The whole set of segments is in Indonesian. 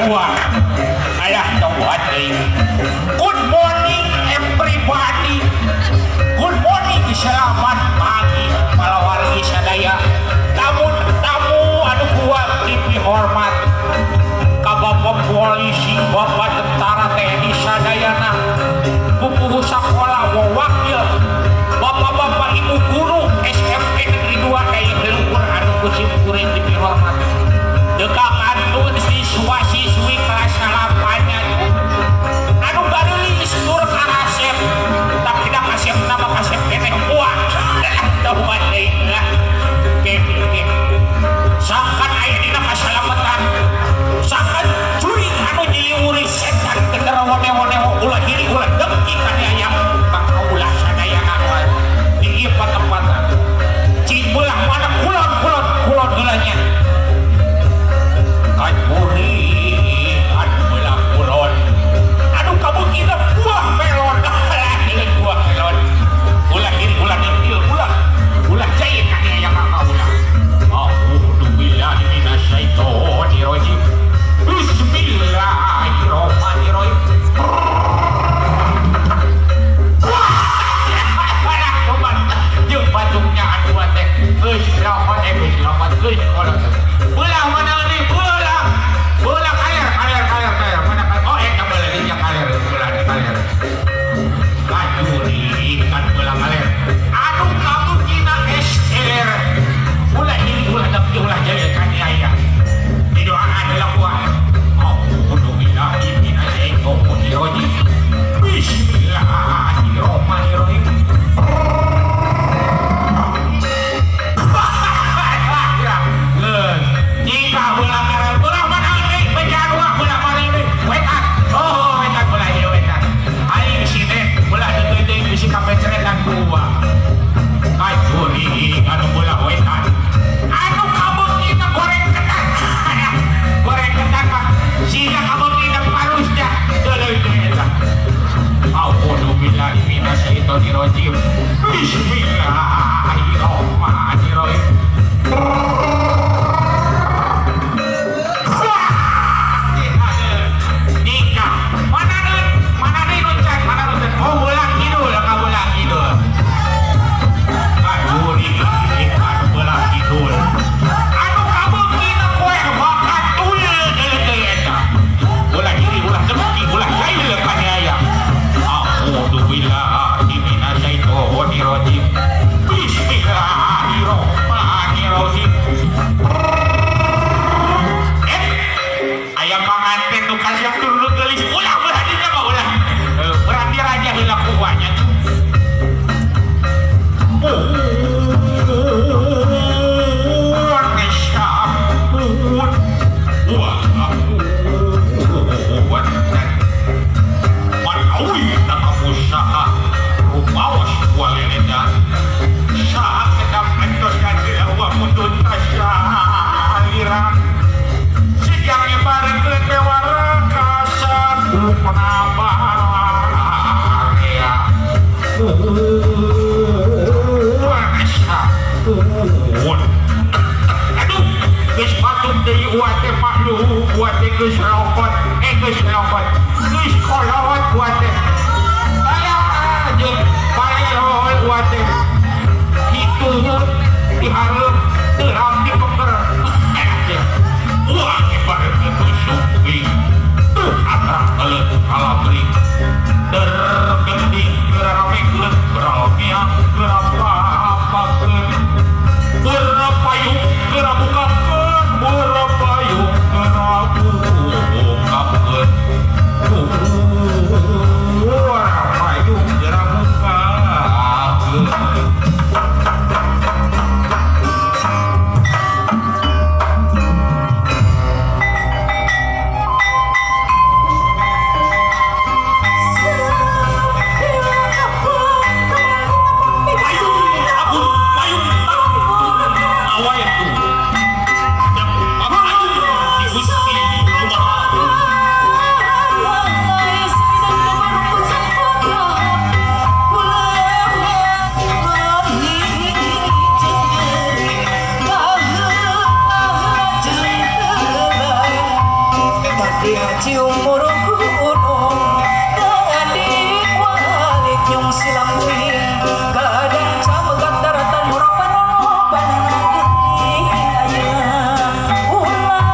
Wah, ayah coba deh. Good morning everybody. Good morning, selamat pagi para wargi sadaya. Tamu anu gua dihormat ka Bapak polisi, Bapak tentara TNI sadayana, buku sekolah wakil, Bapak-bapak ibu guru SMP Negeri 2 kayak gelukur anu kucing kuring dihormat. Dekak antun siswa-siswi kelas 8-nya anu garulis tur karasep tapi dah kasep nama kasep keneh buah tahuan deui lah keke sangkan aya dina kasalamatan sangkan curing anu nyiliwuri setan gendera wone-wone ulah hiri ulah dengki kana aya pakaulah sadaya anu di ieu patempatan cing belah mana kulon geulanya kacuri anu belah kulon anu kamu kira buah melon buah melon ulah diri ulah dengkil ulah jahit kaki yang kakak ulah a'udzubillahi minasyaitonirrajim bismillahirrahmanirrahim wah coba jeung batuknya anu teh geus lawan lawan geus kolot ulah mana ni bola kaler mana oh eta bola dia kaler bola kaler kacuri kan bola kaler anu kamu kina SLR ulah ini ulah tapi ulah jadi kan aya didoakan adalah buah a'udzubillahi minasyaitonirrajim bismillahirrahmanirrahim jika bola kaler bola mana ni penjara bola mana ni wetan oh wetan bola dia wetan ai sini bola gede bisi kapecret dan dua kacuri anu bola wetan anu kamu kita goreng ketan mah sehingga kamu tidak parus dah deuleu eta a'udzubillahi minasyaitonirrajim bismillahirrahmanirrahim geus lopot geus kolot buat teh kayak aja balelol buat teh kitu dihareup teu ramdi peker wah ibarat kitu syuting tuh atrah euleut kalabring dergending geuramek geurapiang geurapapakeun geurapayung geurabukakeun geurapayung geurabukakeun cium murung gunung gadik walik nyung silam ting gadang camegat daratan murang panoban geuning ayeuna ulah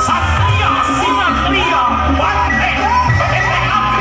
Satria Simatria Banteng Benteng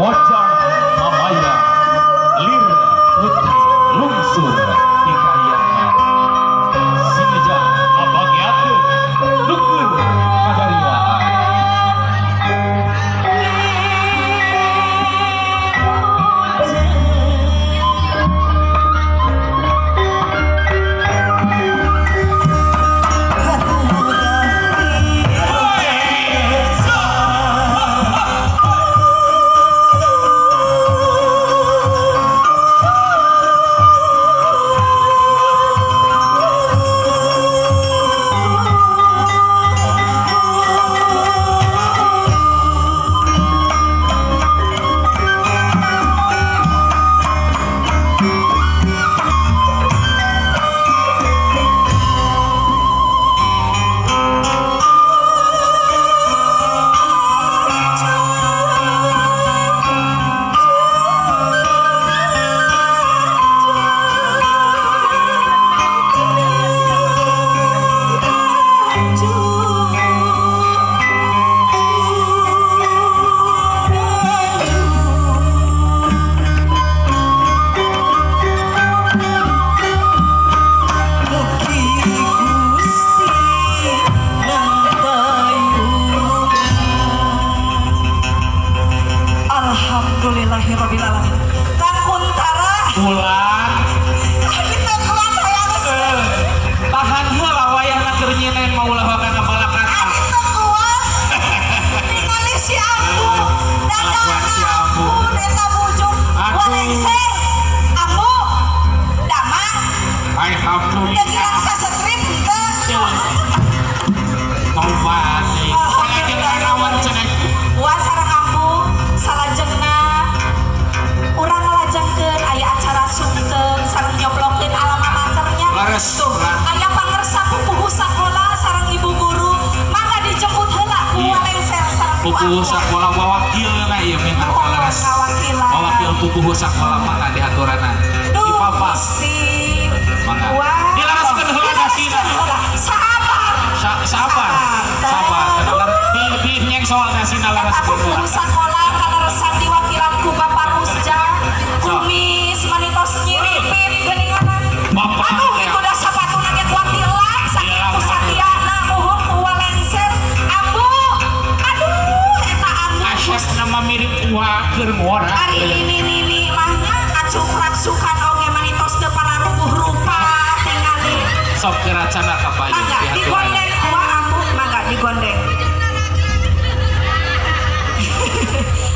Mojang Mamaya Lir Putri Lungsur di Kayangan Simeja ngabagiakeun nuker kadariaan Alhamdulillahirrabbilalamin. Kang Kuntara pulang kita keluar hayang tahan heula wayahna keur nyinen maulahakan amalakata kita keluar ningali si Ambu Kelakuan si Ambu. eta bujung Aduh. walengser Ambu damang alhamdulillah kirang sasetrip teu tobat salajeng arawan cenah Wah sareng Ambu salajengna urang ngelajengkeun aya acara sungkeun sareng nyoblongkeun alma maternya Laras. tuh aya pangersa pupuh sakola sareng ibu guru mangga dijemput heula ku Iya. walengser sareng ku pupuh Ambu. sakola wawakilna ieu minta Mohon paleres kawakilan. wawakil pupuh sakola mangga diaturana di Duh, papa Gusti. mangga Wah. dilaraskeun heula dasina Sabar. sabar sabar di nyeng soal dasina Eta laraskeun heula pupuh sakola kaleresan diwakilan ku Bapak Rusja kumis manitos nyiripit geuninganan. Bapak Aduh teh. itu dah sapatu nanya kuatilah saking Iya, ku Satiana muhun ku walengser Ambu. Aduh eta Ambu. Asyaf nama mirip uha keur ngora Ari ini mahnya acuk raksukan oge manitos teu palarubuh rupa tingali. sok keracana ka bayu Mangga digondeng ku Ambu, mangga digondeng.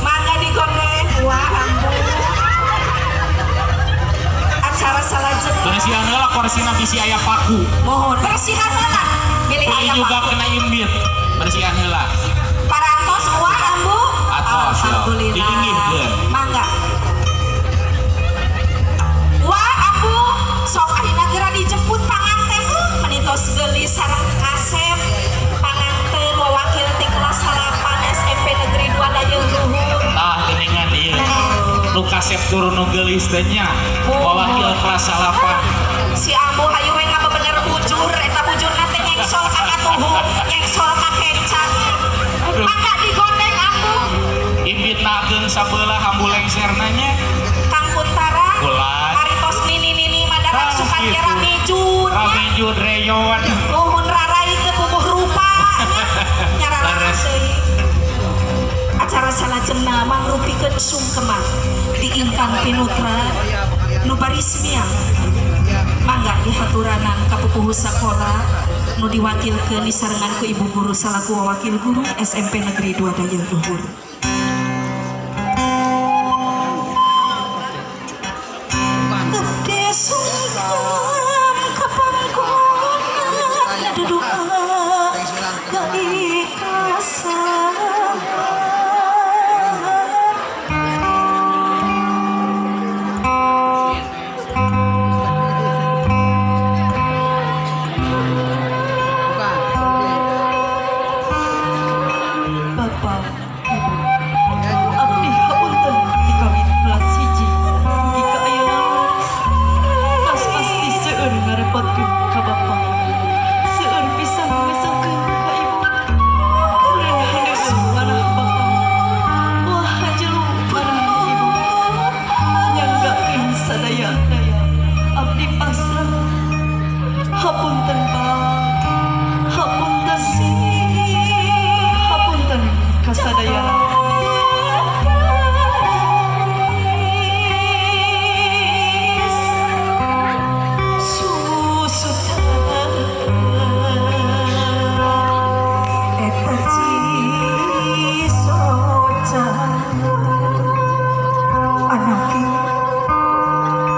Mangga digondeng ku Ambu. Acara salajeng bersihan heula korsina bisi aya paku mohon bersihan heula. Milih Kuring aya juga paku. kena imbit bersihan heula Parantos ku Ambu. Atos, ya. Alhamdulillah. Diinggihkeun. Mangga. Wah Ambu, sok ayeuna geura dijemput panganten menitos gelis sareng kasep panganten wawakil ti kelas 8 SMP Negeri 2 Dayeung Luhur. tah geuningan ieu nu kasep turun nu geulis teh nya wawakil kelas 8 Si Ambu hayu we ngabebener bujur eta bujurna teh nyengsol ka katuhu, nyengsol ka kecap. Aduh. Mangga digondeng Ambu. imbit nakeun sabelah ambulengserna nya Kang Kuntara. Ulah. Aritos nini madarak Ah, sukan gitu. ramijun. ramejud reyon Nuhun rarai teu pupuh rupa nyararang Laras. deui. Acara salajengna mangrupikeun sungkeman di Ingkang Pinutra nu barismiang mangga dihaturanan ka pupuh sakola nu diwakilkeun disarengan ku ibu guru salaku wakil guru SMP Negeri 2 Dayeung Luhur. Gede sungkem kapangkulan ada doa keikhlasan. Bapak, Ibu,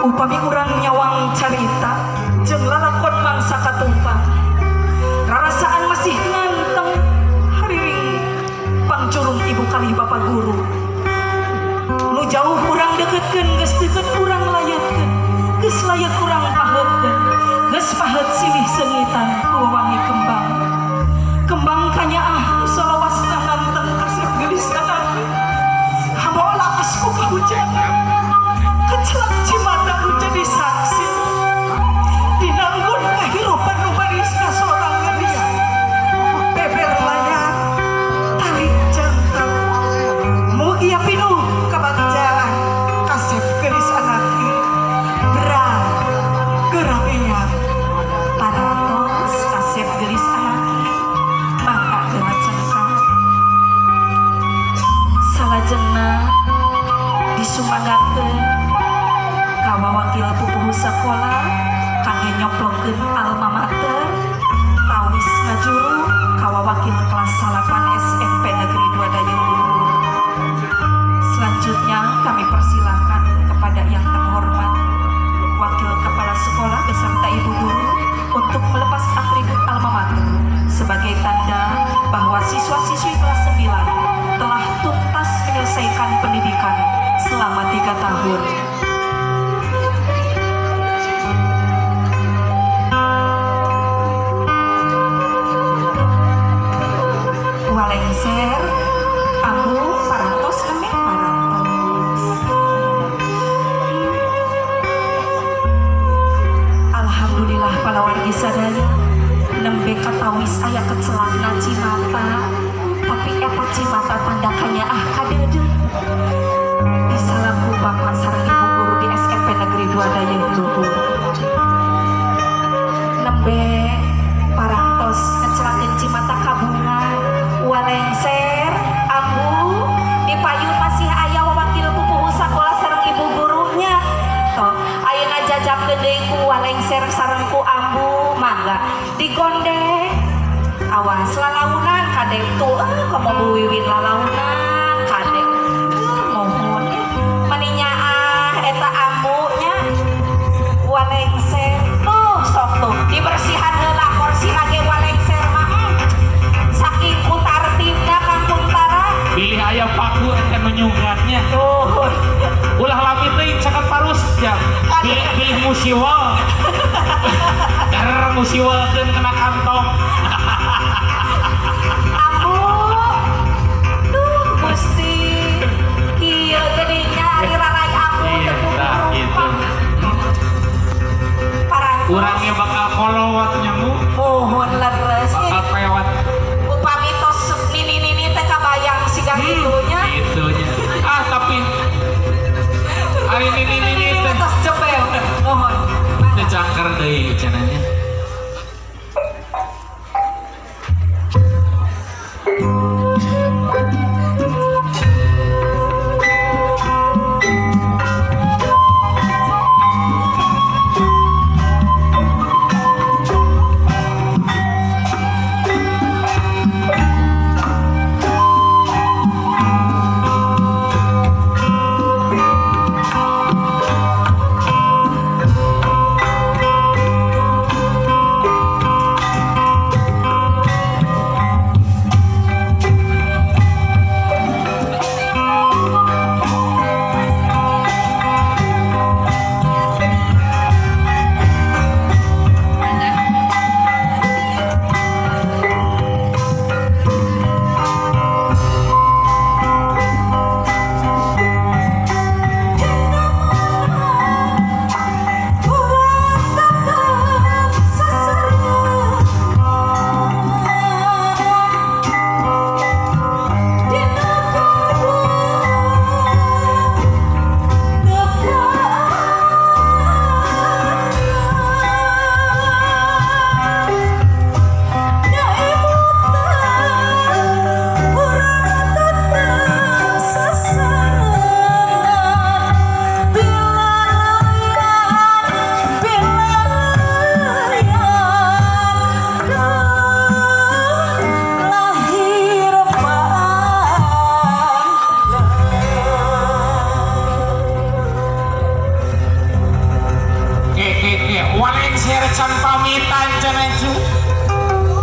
upami urang nyawang carita jeung lalakon mangsa katumpang rarasaan masih nganteng hariring pangcurung ibu kali bapak guru nu jauh urang deketkeun geus deket urang layatkeun geus layat urang paheutkeun geus paheut silih sengitan ku wangi kembang kembang kanyaah salawas nganteng kasih gelis kana hamola asku kahujanan kecelak cimata nu jadi saksi dinanggun kehirupan nu baris kasorangan dia beber layar tarik jantan mugi pinuh kabagjalan kasep gelis anaknya berat gerabea parantos kasep gelis anaknya mangka gerak cengkang salajengna disumangakeun kawa wakil pupuh sakola kangge nyoplongkeun alma mater tawis ngajuru kawa wakil kelas 8 SMP Negeri 2 Dayeuh Luhur. Selanjutnya kami persilakan kepada yang terhormat wakil kepala sekolah beserta ibu guru untuk melepas atribut alma mater sebagai tanda bahwa siswa-siswi kelas 9 telah tuntas menyelesaikan pendidikan selama 3 tahun. Walengser, ambu, parantos kami, parantos. Alhamdulillah para wargi sadaya, nembe katawis aya kecelakna cimata, tapi eta cimata tandakannya kadeudeung. Disalaku bapak sareng ibu guru di SMP Negeri 2 Dayeuh Luhur. Nembe parantos ngecelakeun cimata kabungan walengser ambu di payun masih aya wakil pupuh sakola sareng ibu gurunya toh ayeuna jajabkeun deui ku walengser sareng ku ambu mangga digondeng awas lalaunan kadek tuh komo buwiwin lalaunan kadek mohon maninya eta ambunya walengser tuh sok tuh dibersihan heula kursi lagi walengser mah saking kutartibna kampung tara pilih ayam paku akan menyunggatnya tuh ulah lami teuing caket parus ya pilih musiwal karena musiwalkeun kena kantong ambu duh gusti kieu geuninnya ari rarai ambu teu gitu parantos urangnya bakal kolowat nyamu mohon leres bakal pewat upami tos nini teh kabayang siga gitunya gitunya tapi hari ini teh tos cepel mohon can pamitan cenah cu.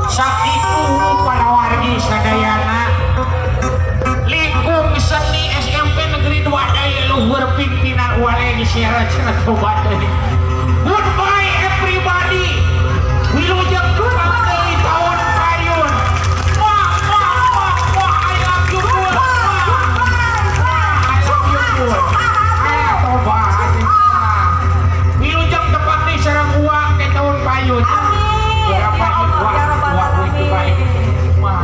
Sakitu para wargi sadayana. Lingkung seni SMP Negeri 2 Daya Luhur pimpinan wale di Sierra cenah tobat deui. Goodbye everybody. Wilujeng kurang deui tahun payun. Wah, I love you good. I love you good. Aya tobat. Wilujeng tepat di sareng uang ke tahun payun. Berapa nih uang itu baik. Wah.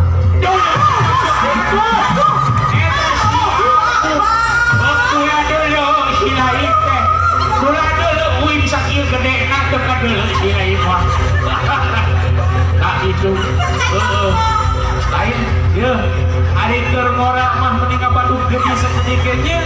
Itu lain ya hari kermora mah mending baduk gede sedikitnya